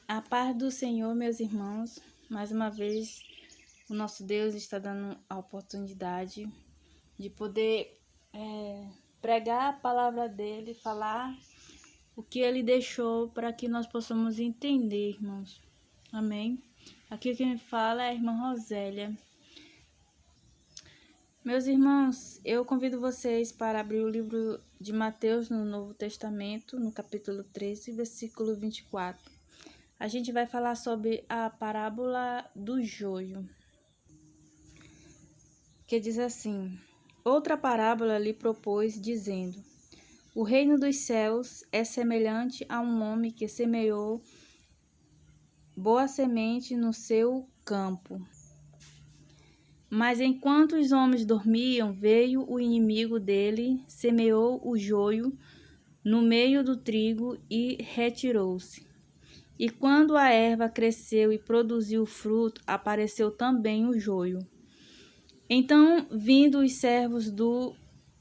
A paz do Senhor, meus irmãos. Mais uma vez, o nosso Deus está dando a oportunidade de poder pregar a palavra dele, falar o que ele deixou para que nós possamos entender, irmãos. Amém? Aqui quem fala é a irmã Rosélia. Meus irmãos, eu convido vocês para abrir o livro de Mateus no Novo Testamento, no capítulo 13, versículo 24. A gente vai falar sobre a parábola do joio, que diz assim: outra parábola lhe propôs, dizendo: o reino dos céus é semelhante a um homem que semeou boa semente no seu campo. Mas enquanto os homens dormiam, veio o inimigo dele, semeou o joio no meio do trigo e retirou-se. E quando a erva cresceu e produziu fruto, apareceu também o joio. Então, vindo os servos do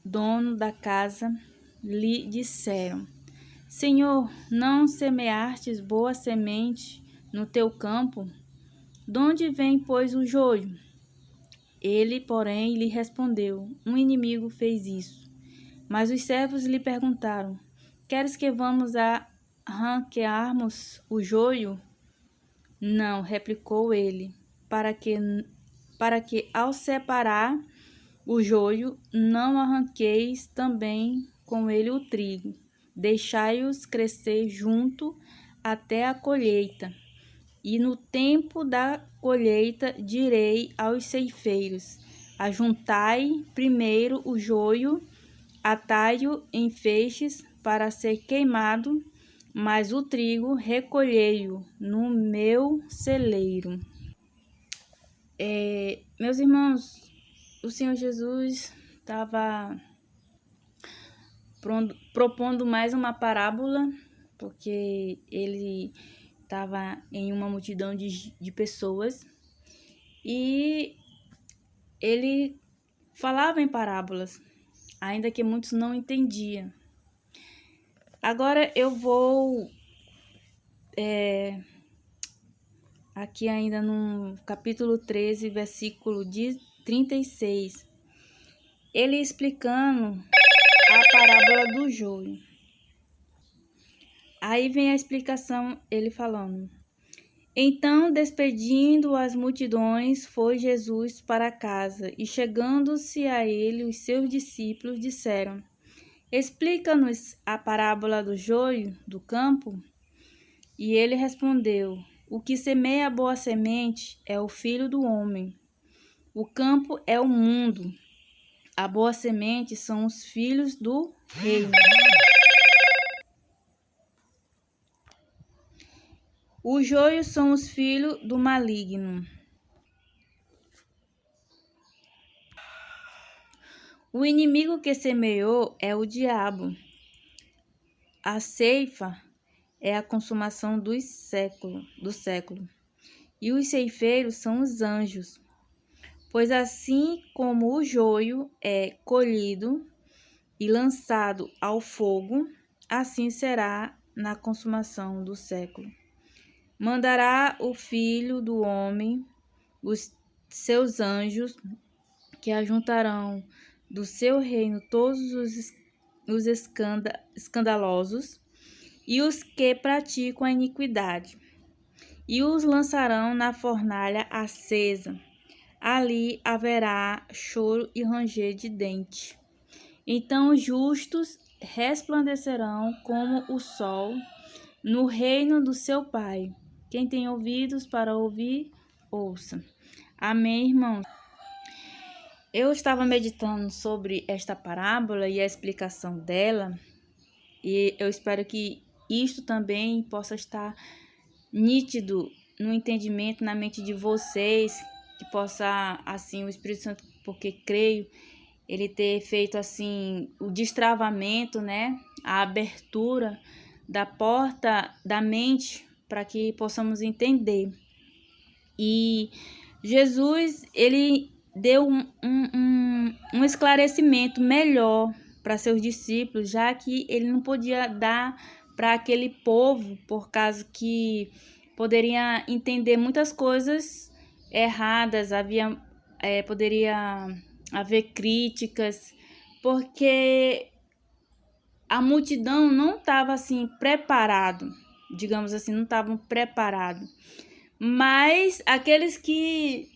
dono da casa, lhe disseram: Senhor, não semeastes boa semente no teu campo? De onde vem, pois, o joio? Ele, porém, lhe respondeu: um inimigo fez isso. Mas os servos lhe perguntaram: queres que vamos arranquearmos o joio? Não, replicou ele, para que ao separar o joio, não arranqueis também com ele o trigo. Deixai-os crescer junto até a colheita. E no tempo da colheita direi aos ceifeiros: ajuntai primeiro o joio, atai-o em feixes para ser queimado, mas o trigo recolhei-o no meu celeiro. Meus irmãos, o Senhor Jesus estava propondo mais uma parábola, porque ele estava em uma multidão de pessoas e ele falava em parábolas, ainda que muitos não entendiam. Agora eu vou aqui ainda no capítulo 13, versículo 36, ele explicando a parábola do joio. Aí vem a explicação, ele falando: então, despedindo as multidões, foi Jesus para casa, e chegando-se a ele, os seus discípulos disseram: explica-nos a parábola do joio do campo. E ele respondeu: o que semeia a boa semente é o Filho do homem. O campo é o mundo. A boa semente são os filhos do reino. O joio são os filhos do maligno. O inimigo que semeou é o diabo. A ceifa é a consumação do século. E os ceifeiros são os anjos. Pois assim como o joio é colhido e lançado ao fogo, assim será na consumação do século. Mandará o Filho do homem os seus anjos, que ajuntarão do seu reino todos os escandalosos e os que praticam a iniquidade, e os lançarão na fornalha acesa. Ali haverá choro e ranger de dente. Então os justos resplandecerão como o sol no reino do seu Pai. Quem tem ouvidos para ouvir, ouça. Amém, irmãos? Eu estava meditando sobre esta parábola e a explicação dela, e eu espero que isto também possa estar nítido no entendimento, na mente de vocês, que possa, assim, o Espírito Santo, porque creio, ele ter feito, assim, o destravamento, né? A abertura da porta da mente para que possamos entender. E Jesus, ele deu um esclarecimento melhor para seus discípulos, já que ele não podia dar para aquele povo, por causa que poderia entender muitas coisas erradas, poderia haver críticas, porque a multidão não estava assim preparado, digamos assim, não estavam preparados. Mas aqueles que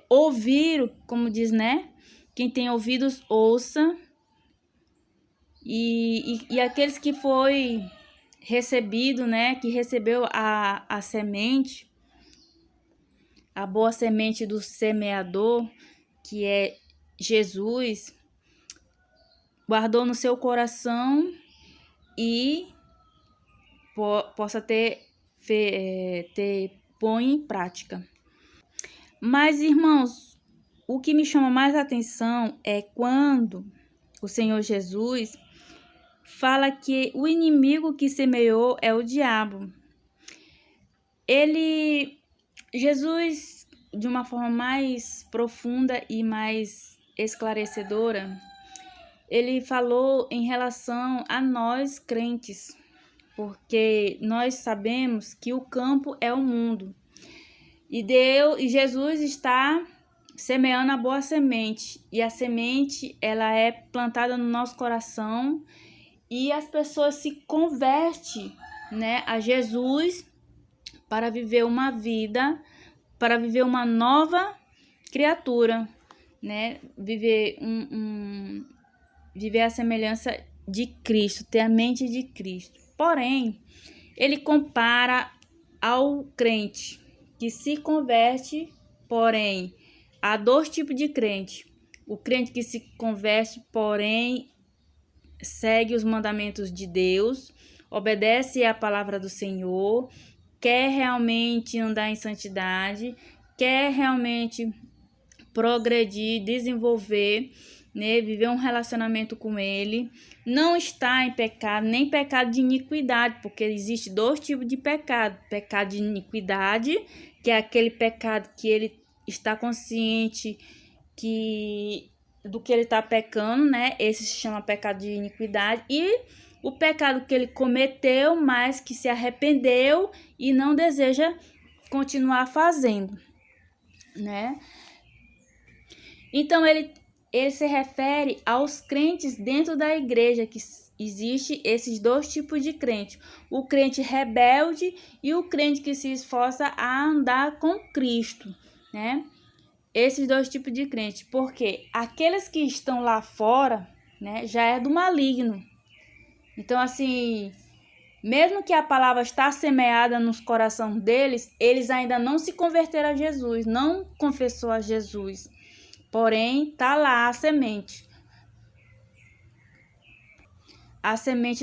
ouviram, como diz, né? Quem tem ouvidos, ouça. E aqueles que foi recebido, né? Que recebeu a semente, a boa semente do semeador, que é Jesus, guardou no seu coração e possa põe em prática. Mas, irmãos, o que me chama mais atenção é quando o Senhor Jesus fala que o inimigo que semeou é o diabo. Jesus, de uma forma mais profunda e mais esclarecedora, ele falou em relação a nós crentes, porque nós sabemos que o campo é o mundo. E Jesus está semeando a boa semente. E a semente, ela é plantada no nosso coração e as pessoas se convertem, né, a Jesus para viver uma vida, para viver uma nova criatura, né? Viver viver a semelhança de Cristo, ter a mente de Cristo. Porém, ele compara ao crente que se converte, porém, há dois tipos de crente. O crente que se converte, porém, segue os mandamentos de Deus, obedece à palavra do Senhor, quer realmente andar em santidade, quer realmente progredir, desenvolver, né, viver um relacionamento com ele, não está em pecado, nem pecado de iniquidade, porque existe dois tipos de pecado: pecado de iniquidade, que é aquele pecado que ele está consciente do que ele está pecando, né? Esse se chama pecado de iniquidade. E o pecado que ele cometeu, mas que se arrependeu e não deseja continuar fazendo, né? Então, ele se refere aos crentes dentro da igreja, que existe esses dois tipos de crente: o crente rebelde e o crente que se esforça a andar com Cristo, né? Esses dois tipos de crente, porque aqueles que estão lá fora, né, já é do maligno. Então, assim, mesmo que a palavra está semeada nos corações deles, eles ainda não se converteram a Jesus, não confessou a Jesus. Porém, tá lá a semente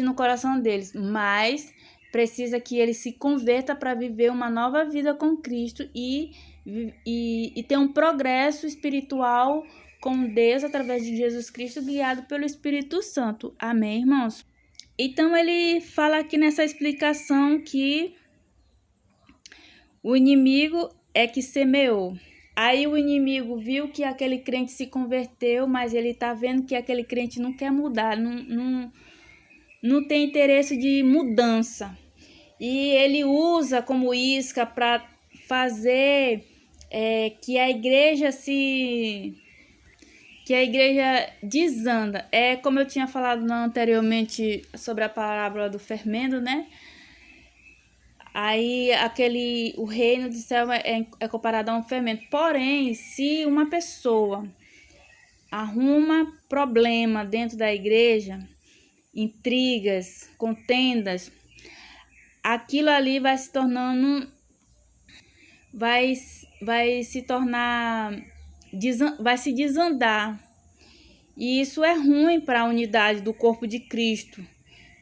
no coração deles, mas precisa que ele se converta para viver uma nova vida com Cristo e ter um progresso espiritual com Deus através de Jesus Cristo, guiado pelo Espírito Santo. Amém, irmãos? Então, ele fala aqui nessa explicação que o inimigo é que semeou. Aí o inimigo viu que aquele crente se converteu, mas ele tá vendo que aquele crente não quer mudar, não tem interesse de mudança. E ele usa como isca para fazer que a igreja desanda. É como eu tinha falado anteriormente sobre a parábola do fermento, né? Aí o reino do céu é comparado a um fermento. Porém, se uma pessoa arruma problema dentro da igreja, intrigas, contendas, aquilo ali vai se tornando, vai se tornar, vai se desandar. E isso é ruim para a unidade do corpo de Cristo.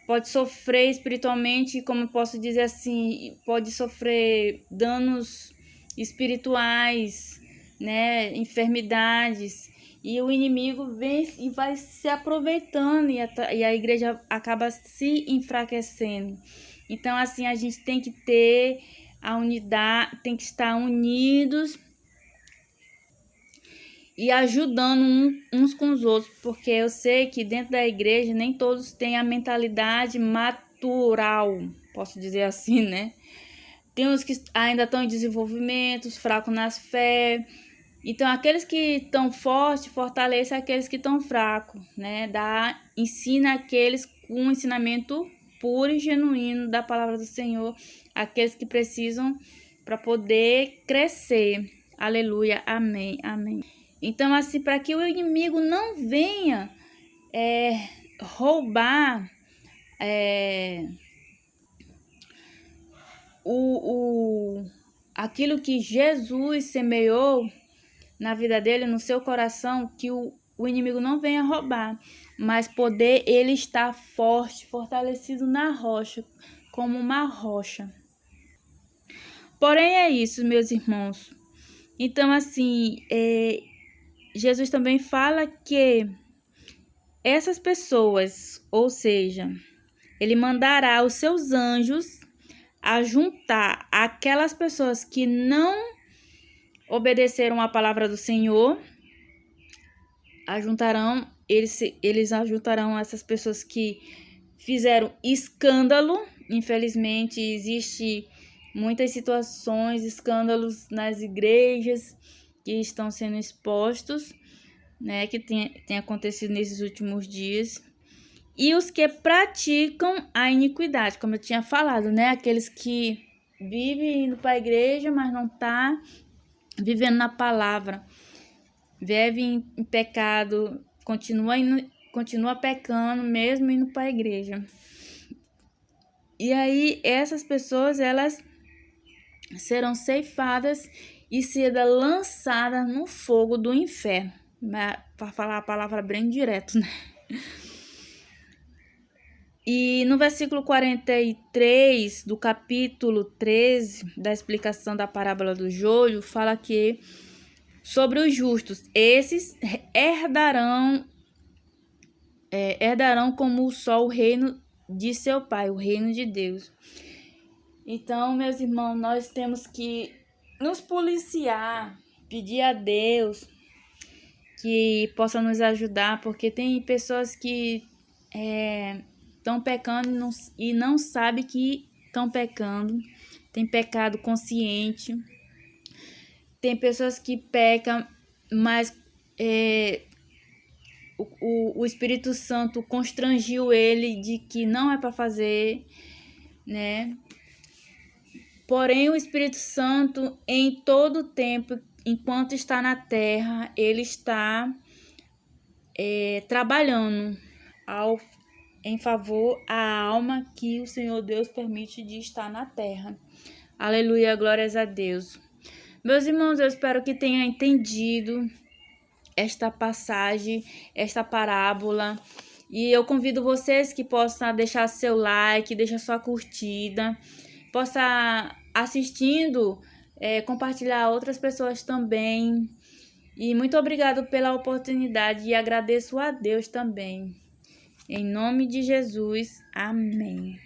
Pode sofrer espiritualmente, como posso dizer assim, pode sofrer danos espirituais, né, enfermidades. E o inimigo vem e vai se aproveitando e a igreja acaba se enfraquecendo. Então, assim, a gente tem que ter a unidade, tem que estar unidos e ajudando uns com os outros, porque eu sei que dentro da igreja nem todos têm a mentalidade estrutural, posso dizer assim, né? Tem uns que ainda estão em desenvolvimento, fracos nas fé. Então, aqueles que estão fortes, fortalecem aqueles que estão fracos, né? Ensina aqueles com um ensinamento puro e genuíno da palavra do Senhor, aqueles que precisam para poder crescer. Aleluia, amém, amém. Então, assim, para que o inimigo não venha roubar aquilo que Jesus semeou na vida dele, no seu coração, que o inimigo não venha roubar, mas poder ele estar forte, fortalecido na rocha, como uma rocha. Porém, é isso, meus irmãos. Então, assim, Jesus também fala que essas pessoas, ou seja, ele mandará os seus anjos a juntar aquelas pessoas que não obedeceram a palavra do Senhor, eles ajuntarão essas pessoas que fizeram escândalo. Infelizmente, existe muitas situações, escândalos nas igrejas que estão sendo expostos, né, que tem acontecido nesses últimos dias. E os que praticam a iniquidade, como eu tinha falado, né, aqueles que vivem indo para a igreja, mas não tá vivendo na palavra, vive em pecado, continua pecando, mesmo indo para a igreja. E aí, essas pessoas, elas serão ceifadas e serão lançadas no fogo do inferno. Para falar a palavra bem direto, né? E no versículo 43 do capítulo 13 da explicação da parábola do joio, fala que sobre os justos, esses herdarão como o sol o reino de seu Pai, o reino de Deus. Então, meus irmãos, nós temos que nos policiar, pedir a Deus que possa nos ajudar, porque tem pessoas que estão pecando e não sabem que estão pecando, tem pecado consciente, tem pessoas que pecam, mas o Espírito Santo constrangiu ele de que não é para fazer, né? Porém, o Espírito Santo, em todo o tempo, enquanto está na terra, ele está trabalhando em favor à alma que o Senhor Deus permite de estar na terra. Aleluia, glórias a Deus. Meus irmãos, eu espero que tenham entendido esta passagem, esta parábola. E eu convido vocês que possam deixar seu like, deixar sua curtida, possa assistindo, compartilhar a outras pessoas também. E muito obrigado pela oportunidade e agradeço a Deus também. Em nome de Jesus, amém.